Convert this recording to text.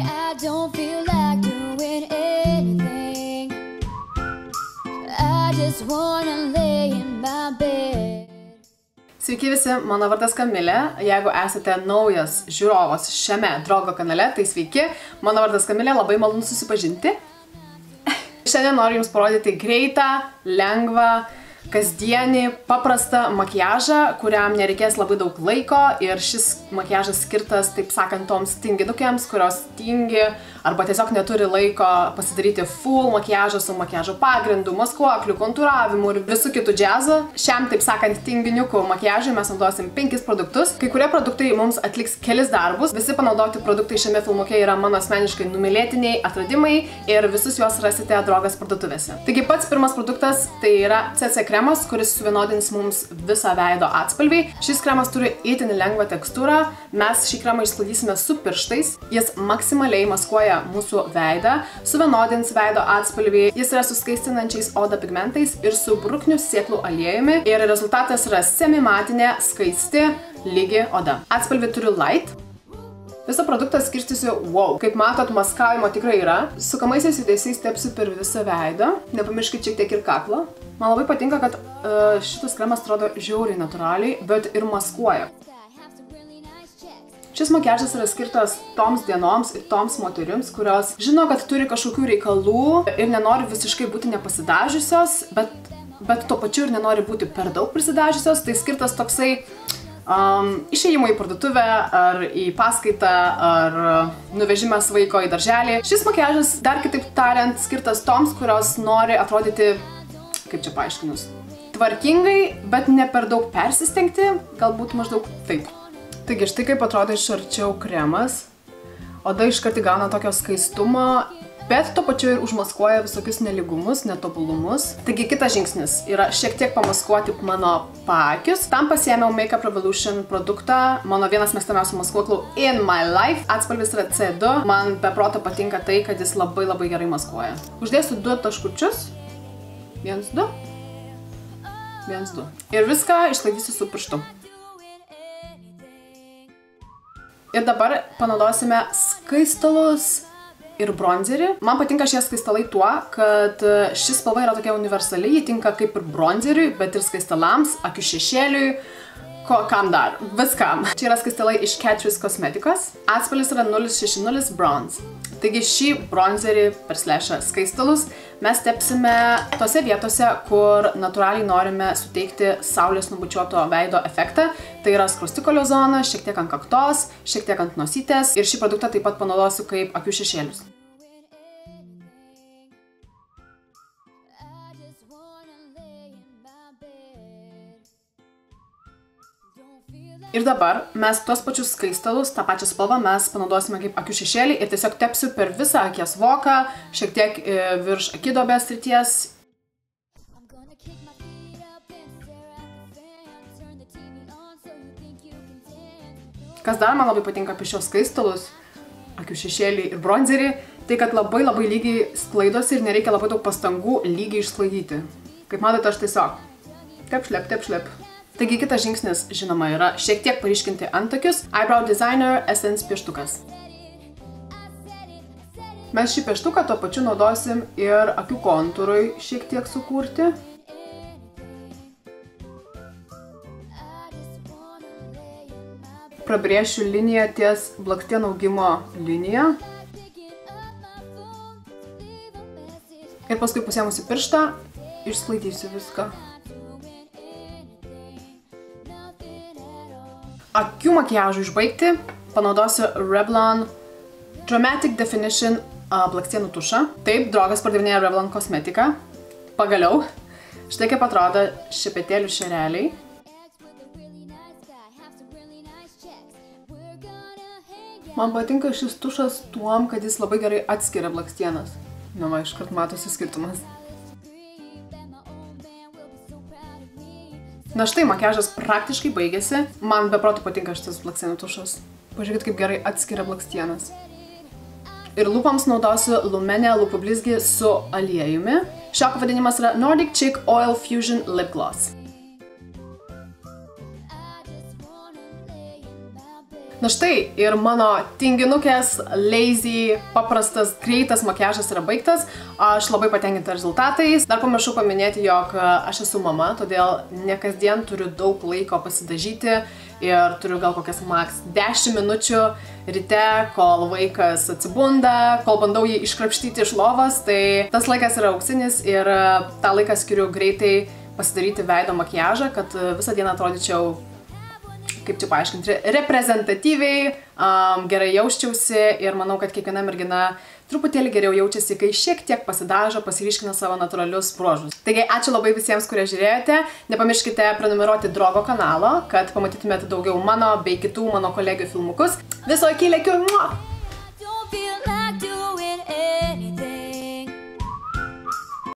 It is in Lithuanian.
I don't feel like doing anything. I just wanna lay in my bed. Sveiki visi, mano vardas Kamilė. Jeigu esate naujas žiūrovas šiame Drogo kanale, tai sveiki. Mano vardas Kamilė, labai malonu susipažinti. Šiandien noriu Jums parodyti greitą, lengvą, kasdienį, paprastą makiažą, kuriam nereikės labai daug laiko, ir šis makiažas skirtas, taip sakant, toms tinginukėms, kurios tingi arba tiesiog neturi laiko pasidaryti full makiažą su makiažo pagrindu, maskuokliu, kontūravimu ir visų kitų džiazu. Šiam, taip sakant, tinginiukų makiažui mes naudosim 5 produktus. Kai kurie produktai mums atliks kelis darbus. Visi panaudoti produktai šiame filmuke yra mano asmeniškai numylėtiniai atradimai ir visus juos rasite Drogas parduotuvėse. Taigi pats pirmas produktas tai yra CC kremas, kuris suvienodins mums visą veido atspalvį. Šis kremas turi itin lengvą tekstūrą. Mes šį kremą išsklaidysime su pirštais. Jis maksimaliai maskuoja mūsų veidą, suvienodins veido atspalvį. Jis yra su skaistinančiais odą pigmentais ir su bruknių sėklų aliejumi. Ir rezultatas yra semimatinė, skaisti, lygi oda. Atspalvį turiu light. Visą produktą skirstysiu wow. Kaip matot, maskavimo tikrai yra. Sukamaisiais judesiais tepsiu per visą veidą. Nepamirškit šiek tiek ir kaklo. Man labai patinka, kad šitas kremas atrodo žiauriai natūraliai, bet ir maskuoja. Šis makiažas yra skirtas toms dienoms ir toms moterims, kurios žino, kad turi kažkokių reikalų ir nenori visiškai būti nepasidažiusios, bet tuo pačiu ir nenori būti per daug prisidažiusios. Tai skirtas toksai išėjimui į parduotuvę, ar į paskaitą, ar nuvežimas vaiko į darželį. Šis makiažas, dar kitaip tariant, skirtas toms, kurios nori atrodyti, kaip čia paaiškinus, tvarkingai, bet ne per daug persistengti, galbūt maždaug taip. Taigi, štai kaip atrodo iš arčiau kremas. Oda iškart įgauna tokio skaistumo, bet tuo pačiu ir užmaskuoja visokius nelygumus, netobulumus. Taigi, kitas žingsnis yra šiek tiek pamaskuoti mano paakius. Tam pasiėmiau Makeup Revolution produktą, mano vienas mėgstamiausių maskuoklų in my life. Atspalvis yra C2. Man be proto patinka tai, kad jis labai gerai maskuoja. Uždėsiu 2 taškučius. 1, 2. 1, 2. Ir viską išsklaidysiu su pirštu. Ir dabar panaudosime skaistalus ir bronzerį. Man patinka šie skaistalai tuo, kad ši spalva yra tokia universali, ji tinka kaip ir bronzeriui, bet ir skaistalams, akių šešėliui, kam dar, viskam. Čia yra skaistalai iš Catrice Cosmeticos. Atspalvis yra 060 Bronze. Taigi šį bronzerį / skaistalus mes tepsime tose vietose, kur natūraliai norime suteikti saulės nubučiuoto veido efektą. Tai yra skrustikolio zona, šiek tiek ant kaktos, šiek tiek ant nosytės. Ir šį produktą taip pat panaudosiu kaip akių šešėlius. Ir dabar mes tuos pačius skaistalus, tą pačią spalvą mes panaudosime kaip akių šešėlį ir tiesiog tepsiu per visą akies voką, šiek tiek virš akidobės srities. Kas dar man labai patinka apie šios skaistalus, akių šešėlį ir bronzerį, tai kad labai lygiai sklaidosi ir nereikia labai daug pastangų lygiai išsklaidyti. Kaip matote, aš tiesiog tep-šlep. Taigi kitas žingsnis, žinoma, yra šiek tiek paryškinti antakius. Eyebrow Designer Essence pieštukas. Mes šį pieštuką tuo pačiu naudosim ir akių kontūrui šiek tiek sukurti. Prabrėšiu liniją ties blakstienų augimo liniją. Ir paskui pasiėmusi pirštą, išsklaidysiu viską. Akių makiažui išbaigti panaudosiu Revlon Dramatic Definition blakstienų tušą. Taip, Drogas pardavinėja Revlon kosmetiką. Pagaliau. Štai kaip atrodo šepetėlių šereliai. Man patinka šis tušas tuom, kad jis labai gerai atskiria blakstienas. Na, va, iškart matosi skirtumas. Na štai, makiažas praktiškai baigėsi. Man be proto patinka šitas blakstienų tušas. Pažiūrėkit, kaip gerai atskiria blakstienas. Ir lūpams naudosiu Lumenė lūpų blizgį su aliejumi. Šio pavadinimas yra Nordic Chic Oil Fusion Lip Gloss. Na štai, ir mano tinginukės, lazy, paprastas, greitas makiažas yra baigtas. Aš labai patenkinta rezultatais. Dar pamiršau paminėti, jog aš esu mama, todėl ne kasdien turiu daug laiko pasidažyti ir turiu gal kokias max 10 minučių ryte, kol vaikas atsibunda, kol bandau jį iškrapštyti iš lovos. Tai tas laikas yra auksinis ir tą laiką skiriu greitai pasidaryti veido makiažą, kad visą dieną atrodyčiau, kaip čia paaiškinti, reprezentatyviai, gerai jausčiausi ir manau, kad kiekviena mergina truputėlį geriau jaučiasi, kai šiek tiek pasidažo, pasiryškina savo natūralius bruožus. Taigi, ačiū labai visiems, kurie žiūrėjote. Nepamirškite prenumeruoti Drogo kanalo, kad pamatytumėte daugiau mano bei kitų mano kolegių filmukus. Viso iki, lekiu!